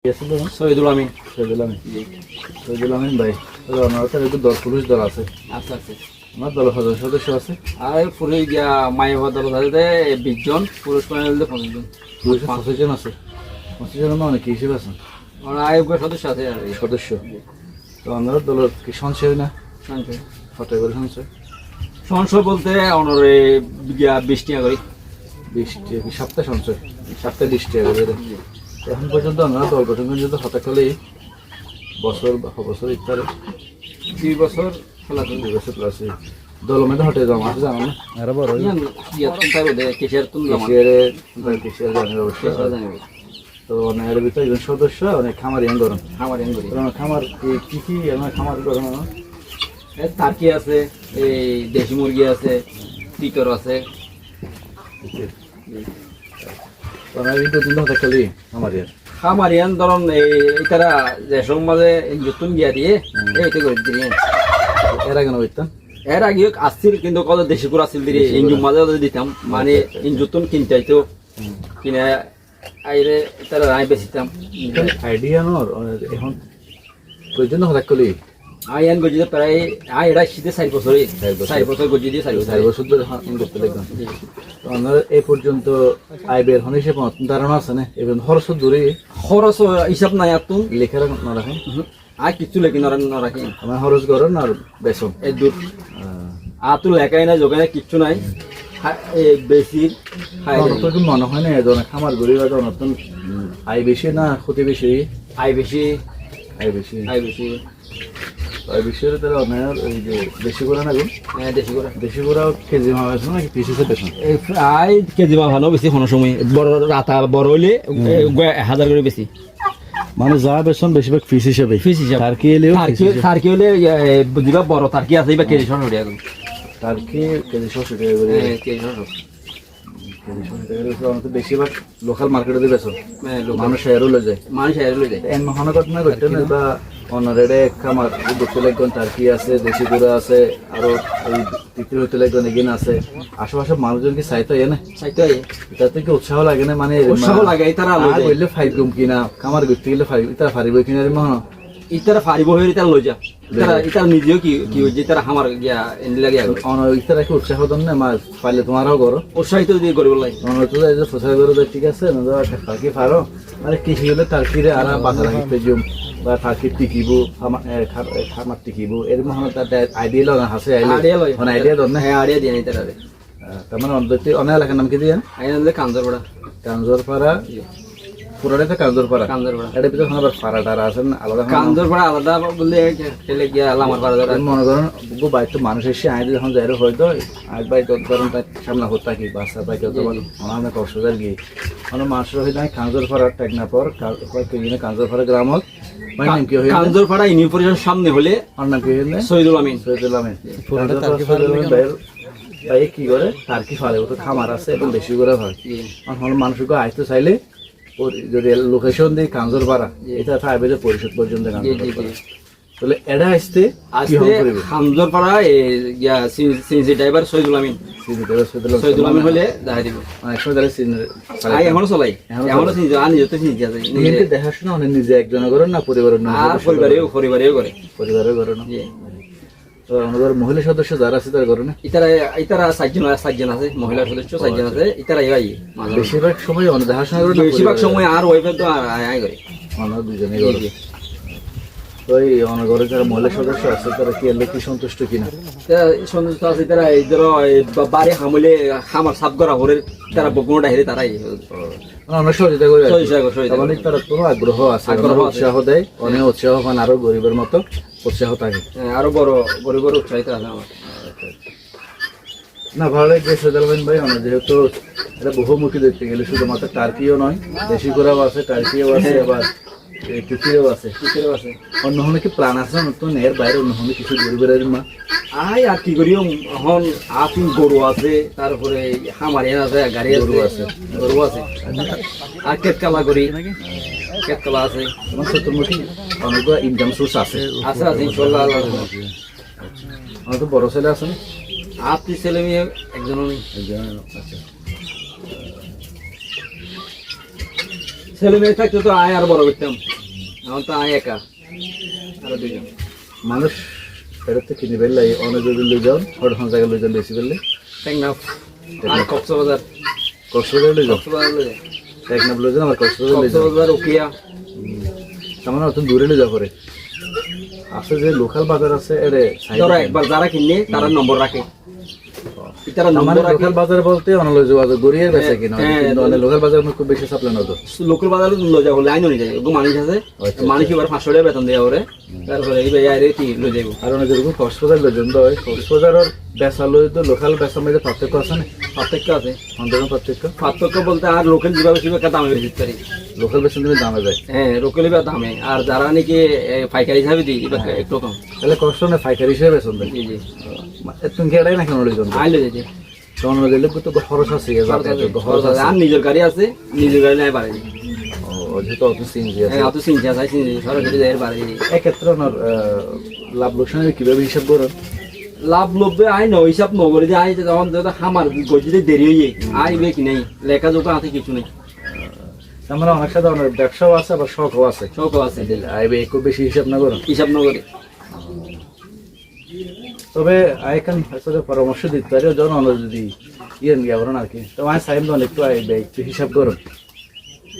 শহীদুল আমিন। শহীদুল আমিন, শহীদুল আমিন ভাই, আমার তো একটু দল পুরুষ দল আছে, আচ্ছা আচ্ছা। আমার দল সদস্য আছে, আর পুরো গিয়া মায়ের দল আছে 20 জন, পুরুষ প্যানেল 25 জন, পুরুষ 25 জন আছে। 25 জনের অনেক হিসেবে আছে, আয়োগের সদস্য আছে আর কি। সদস্য। তো আমরা দলের কি সঞ্চয় না সঞ্চয় কত করে সঞ্চয়? সঞ্চয় বলতে অনরে গিয়া 20 টাকা করে, 20 টাকা সপ্তাহে সঞ্চয়, সপ্তাহে 20 টাকা করে। এখন পর্যন্ত আমরা দল গঠন পর্যন্ত হঠাৎ করলেই বছর ইত্যাদি 2 বছর খেলা 2 বছর প্লাস দল মধ্যে হটে জমা আছে, জানো না? এরা বড় কেশিয়ার তুমি কেশিয়ার জানের অবশ্যই তো অনেক ভিতরে একজন সদস্য অনেক খামার ইয়ান গরম খামার কি আমার খামার গরম টার্কি আছে, এই দেশি মুরগি আছে, টিকর আছে। খামারিয়ান ধরুন এইটারা যে সমাজে নতুন গিয়া দিয়ে এইটা করে দিয়ে এর আগে না এর আগে আসছিল, কিন্তু কত দেশি করে আসছিল দিয়ে ইঞ্জুর মাঝে দিতাম, মানে ইঞ্জুতুন কিনতে হইতো, কিনে আইরে তারা রায় বেচিতাম। আইডিয়া নর এখন প্রয়োজন হঠাৎ করলি আইন গজি প্রায় এটা শীতে 4 বছরই 4 বছর গজি দিয়ে 4 বছর ধরে করতে লাগলাম। তো আমরা এই পর্যন্ত আয় বের হন হিসেবে ধারণা আছে না? এবং খরচ দূরে খরচ হিসাব নাই আর তুমি লেখার না রাখেন আর কিছু লেখি না রাখি আমার খরচ করেন আর বেসন এই দুধ আর তো লেখাই নাই, যোগানে কিচ্ছু নাই, বেশি মনে হয় না এজন খামার গড়ি বা নতুন আয় বেশি না ক্ষতি বেশি? আয় বেশি, আয় বেশি, আয় বেশি, আয় বেশি হলে তাহলে আপনার ওই যে দেশি করে না দেশি করে কেজি মাছ আছে নাকি পিস হিসেবে বেশি? আয় কেজি মা ভালো বেশি, কোনো সময় বড় রাতা বড় হইলে 1000 করে বেশি, মানে যা বেতন বেশিরভাগ ফিস হিসেবে টার্কি এলেও টার্কি হলে বুঝিবা বড় টার্কি আছে বা কেজি 600 টাকা টার্কি কেজি 600 টাকা করে, কেজি 600 বেশিরভাগ লোকাল মার্কেটে দিয়ে বেচো, মানুষ এরও লয়ে যায়, এর মহানগর না করতে না বা অনারে খামার দেখতে লাগবেন টার্কি আছে, দেশি গুঁড়া আছে, আরো ওই তিতির হইতে লাগবেন এগিন আছে। আশেপাশে মানুষজন কি চাইতে হয় না? তাতে কি উৎসাহ লাগে না? মানে উৎসাহ লাগে তারা বললে 5 গুম কিনা খামার ঘুরতে গেলে তারা ফারিব কিনা মহান ইতারা ফারিব হয়ে তারা লই যা, ইতারা নিজেও কি হয়েছে তারা আমার গিয়া এনে লাগে ইতারা কি উৎসাহ দেন না? মা পাইলে তোমারও করো, উৎসাহিত দিয়ে করিব লাগে প্রচার করে ঠিক আছে টার্কি ফারো, মানে কৃষি হলে টার্কিরে আর বাজার রাখতে জুম বা টার্কি টিকিব খামার টিকিব এর মহান তার আইডিয়া লয় হাসে আইডিয়া দেন না? হ্যাঁ আইডিয়া দিয়ে তারা তার মানে অনেক এলাকার নাম কি দিয়ে কাঞ্জরপাড়া পুরাটাতে কাঞ্জরপাড়া এটার ভিতরে আবার পাড়াটারা আছেন আলাদা কাঞ্জরপাড়া আলাদা বললে গিয়া আমার পাড়া মনে করেন বাইর তো মানুষ এসে আইডি যখন যাই হয়তো আজ বাই ধরেন তার সামনে হতে থাকি বাচ্চা বাই অনেক কষ্টদার গিয়ে মানে মানুষের হয়তো আমি কাঞ্জরপাড়া টেকনা পর কাঞ্জরপাড়া গ্রামত কাঞ্জরপাড়া ইউনিয়ন পরিষদের সামনে হলে আমার নাম কি হইলে শহীদুল আমিন ভাই কি করে টার্কি ফালে তো খামার আছে এবং বেশি করে হয় মানুষকে আসতে চাইলে যদি লোকেশন দিই কাঞ্জরপাড়া এটা থাকবে যে পরিষদ পর্যন্ত তাহলে এটা আসতে কাঞ্জরপাড়া ড্রাইভার শহীদুল আমিন হলে দেখা দিব এখনো চলাই এখনো দেখাশোনা অনেক নিজে একজন করেন না পরিবারের পরিবারেও করে না। মহিলা সদস্য যারা আছে তারা করে না? ইতারা 7 জন আছে, মহিলা সদস্য 7 জন আছে, ইতারা বেশিরভাগ সময় অনেক দেখাশোনা করে, বেশিরভাগ সময় আর ওইভাবে তো আয় করে অনেক দুজনে করে। ওই অনগরে যারা মহিলা সদস্য আছে তারা কি এলে কি সন্তুষ্ট কিনা? সন্তুষ্ট আছে তারা, এই ধরো বাড়ি হামলে খামার সাফ করা হরে তারা বকুনোটা হেরে তারাই অনেক সহযোগিতা করে, তারা কোনো আগ্রহ আছে, উৎসাহ দেয়, অনেক উৎসাহ পান, আরো গরিবের মতো উৎসাহ থাকে, আরো বড় গরিবের উৎসাহিত আছে আমার। না ভালো লাগছে সৈয়দুল ভাই, আমরা যেহেতু এটা বহুমুখী দেখতে গেলে শুধুমাত্র টার্কিও নয়, দেশি ঘোড়াও আছে, টার্কিও আছে, আবার তিতিরও আছে, অন্য হলে কি প্রাণ আছে নতুন এর বাইরে অন্য হলে কিছু গরিবের মা আয় আর কি করি এখন আপনি গরু আছে, তারপরে হামারিয়ান আছে, গাড়ি গরু আছে আর কেতকালা করি, কেতকালা আছে, আমার ছোটমুখী অনেক ইনকাম সোর্স আছে ইনশাল্লাহ। আমার তো বড় ছেলে আছে না? আপনি ছেলে মেয়ে একজনও নেই? ছেলে মেয়ে থাকতে তো আয় আর বড় করতাম, এখন তো আয় একা আরো দুজন মানুষ এটা তো কিনে ফেললে অনেক যদি লই যাও হঠাৎ জায়গায় লই যান বেশি ফেললে টেকনাফ আর কক্সবাজার কক্সবাজার লই যাও, কক্সবাজার লয়ে যায়। টেকনাফ লই যান আর কক্সবাজার লই যাও, কক্সবাজার উকিয়া তার মানে অত দূরে লই যাও করে। আছে যে লোকাল বাজার আছে এরে ধরো একবার যারা কিনে তারা নম্বর রাখে, তারা নম্বর রাখে। লোকাল বাজার বলতে অনেক লই যাওয়া গড়িয়ে বেচে কিনা, হ্যাঁ, কিন্তু অনেক লোকাল বাজার খুব বেশি সাপ্লাই না তো। লোকাল বাজারে লয়ে যাবো লাইন নিয়ে যায়, ওগুলো মানুষ আছে, আচ্ছা। মানুষ এবার 500 টাকা বেতন দেওয়া করে, তারপরে এই ভাই আরে কি লয়ে যাবো। আর অনেক যেরকম কক্সবাজার লই যান তো কক্সবাজারের বেচা লই তো লোকাল বেচার মধ্যে পার্থক্য আছে না? পার্থক্য আছে, অন্তত পার্থক্য। পার্থক্য বলতে আর লোকাল যেভাবে সেভাবে দামে বেশি পারি। লোকাল বেচা তুমি দামে যায়, হ্যাঁ লোকাল এবার দামে, আর যারা নাকি পাইকারি হিসাবে দিই এবার একটু কম। তাহলে কষ্ট না পাইকারি হিসেবে বেচন দেয়। জি জি তুমি কি এটাই না কেন লই যান? আইলে যেতে তখন দিলে তো খরচ আছে, খরচ আছে। আর নিজের গাড়ি আছে, নিজের গাড়ি নাই বাড়ি যেহেতু অত সিনজি আছে, অত চিন্তা আছে, সরাসরি যাই বাড়ি। এক্ষেত্রে ওনার লাভ লোকসানের কিভাবে হিসাব করেন? লাভ লোভে আই ন হিসাব নগরে যে আই যখন খামার গজিতে দেরি হয়ে আইবে কি নাই, লেখা জোখা আছে কিছু নেই। আমরা অনেক সাথে অনেক ব্যবসাও আছে আবার শখও আছে, শখও আছে, আইবে খুব বেশি হিসাব না করেন। হিসাব নগরে। তবে আইকান আসলে পরামর্শ দিতে পারে যখন আমরা যদি ইয়েন গিয়ে করেন আর কি, তো আমি সাইম দন একটু আইবে একটু হিসাব করুন,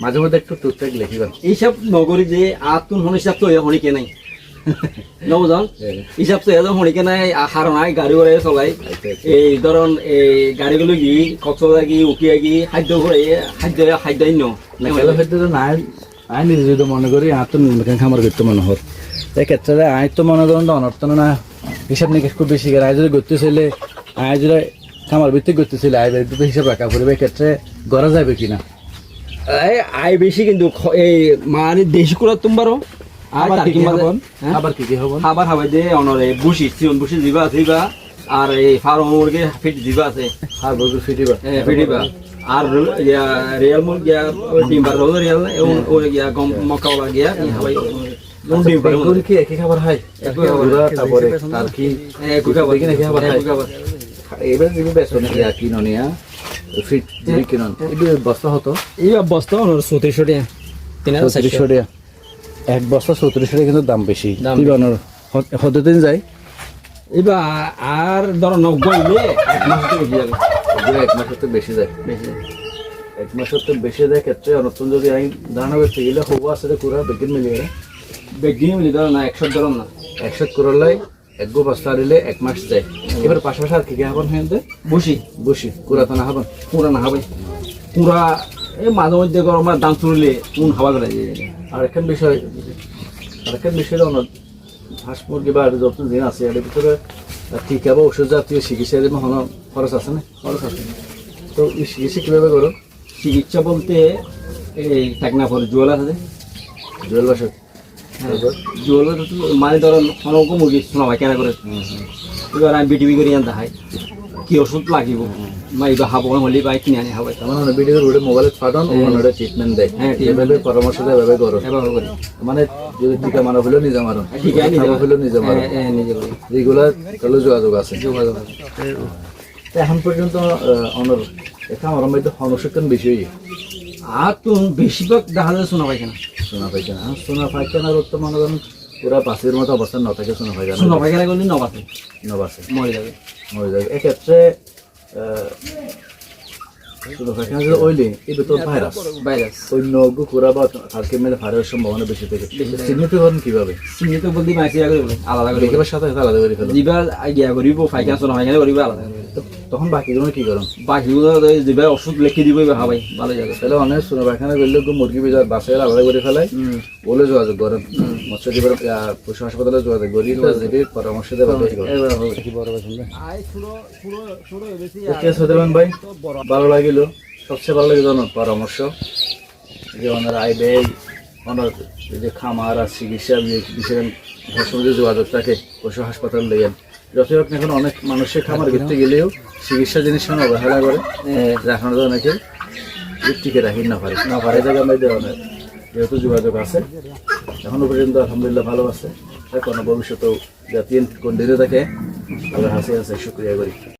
মাঝে মধ্যে একটু টুকটাক লিখিবেন। হিসাব নগরী যে আতুন হন হিসাব তো হনিকে নাই নবজন হিসাব তো এজন হনিকে নাই, হার নাই গাড়ি ঘোড়া চলাই। এই ধরুন এই গাড়িগুলো কি কক্সবাজার কি উকিয়া কি খাদ্য ঘোড়াই খাদ্য নাই আই নিজে যদি মনে করি আর তো নির্বাচন খামার করতে মনে হত, এক্ষেত্রে আই তো মনে করেন অনর্থন না হিসাব নিকাশ খুব বেশি করে। আই যদি করতে চাইলে আই যদি খামার ভিত্তিক করতে চাইলে আই একটু হিসাব রাখা পড়বে, এক্ষেত্রে করা যাবে কিনা? আয় বেশি কিন্তু এই মানে দেশি করে তোমারও আবার কি কি হবো খাবার খাবার যে অনরে বুসি সিয়ন বুসি দিবা দিবা, আর এই ফার্ম মুরগি ফিট দিবা আছে, আর বলতে ফিটিবা ফিটিবা, আর রিয়াল মুরগি ডিম্বার রোল রিয়াল ওই গিয়া গম মকাওলা গিয়া হাবাই বেঙ্গলি কি একই খাবার হয়? তারপরে আর কি একই খাবার একই খাবার হয়? এবার যদি বেসন কি ননিয়া ফিট যদি কিনন এই বস্তা হতো, এই বস্তা অনর 3400 টাকা 3400 টাকা এক বস্তা, 3400 টাকা কিন্তু দাম বেশি। হতে দিন যায় এবার আর ধরো 90 এক মাস তো বেশি যাবে, এক মাসের তো বেশি যায়, বেশি এক মাসের তো বেশি যায়। ক্ষেত্রে অনর্থন যদি আমি ধারণা করতে গেলে হবো আসলে কুড়া বেগিন মিলিয়ে বেগিয়ে মিলি ধরো না 100 ধরো না 100 করলে এক গো বস্তা দিলে এক মাস যায়। এবার পাশাপাশি আর কি কি হবেন? হ্যাঁ বুসি বসি কুড়া তো না হবেন, পুরা না হবে পুরা এই মাঝে মধ্যে গরমের দাম তুললে কোন হাওয়া গেলে। আর একটা বিষয় অনেক হাঁস মুরগি বা যত দিন আছে এর ভিতরে টিকা বা ওষুধ জাতীয় চিকিৎসা খরচ আছে না? খরচ আছে। তো এই চিকিৎসা কীভাবে করো? চিকিৎসা বলতে এই টেকনাফর জুয়েল আছে, জুয়েল বাসক জুয়েল মানে ধরেন অনেক মুরগি শোনা হয় কেনা করে, এবার আমি বিটিভি করে আনতে হয় কি ওষুধ লাগিব মাই বা হাবো হলে বা কিনে আনি হাবাই, মানে ভিডিও করে মোবাইলে পাঠান ওনারা ট্রিটমেন্ট দেয়। হ্যাঁ এভাবে পরামর্শ দেয়, এভাবে করো। এবার করি মানে যদি টিকা মারা হলেও নিজে মারো, টিকা হলেও নিজে মারো, নিজে করি, রেগুলার তাহলে যোগাযোগ আছে। যোগাযোগ আছে। এখন পর্যন্ত অনর এটা আমার মধ্যে অনুশীলন বেশি হয়ে আর তো বেশিরভাগ দেখা যায় শোনা পাইছে না, শোনা পাইখানা শোনা পাইখানার তো মনে করেন পুরা বাসের মতো অবস্থা ন থাকে শোনা পাইখানা, শোনা পাইখানা করলে নবাসে নবাসে মরে যাবে, মরে যাবে। এক্ষেত্রে শোনা পাইখানা যদি ওইলে এটা তো ভাইরাস ভাইরাস অন্য কুকুরা বা হালকে মেলে ভাইরাসের সম্ভাবনা বেশি থাকে। চিহ্নিত করেন কিভাবে? চিহ্নিত বলতে মাইসি আগে আলাদা করে একেবারে সাথে সাথে আলাদা করে ফেলো, জিবা গিয়া করিব পাইখানা শোনা পাইখানা করিব আলাদা করে। তখন বাকিগুলো কি করেন? বাকিগুলো জিবা ওষুধ লিখে দিব হাবাই ভালো যাবে। তাহলে অনেক শোনা পাইখানা করলে মুরগি বাজার বাসায় আলাদা করে ফেলায়, বলে যোগাযোগ করেন মৎস্য জীবন পশু হাসপাতালে যোগাযোগ করি, পরামর্শ দেওয়া ভাই। ভালো লাগিল, সবচেয়ে ভালো লাগে জানো পরামর্শ যে ওনার আইবে ওনার যে খামার আর চিকিৎসা বিষয়ে যোগাযোগ থাকে পশু হাসপাতাল লেগেন। যতই হোক এখন অনেক মানুষের খামার ঘুরতে গেলেও চিকিৎসা জিনিস অবহেলা করে, দেখানো যায় অনেকে টিকে রাখি না পারে এই জায়গায় আমাদের অনেক যেহেতু যোগাযোগ আছে এখনো পর্যন্ত আলহামদুলিল্লাহ ভালো আছে। কোনো ভবিষ্যতেও জাতীয় কন্টিনিউ থাকে আল্লাহ হাসি আছে শুক্রিয়া করি।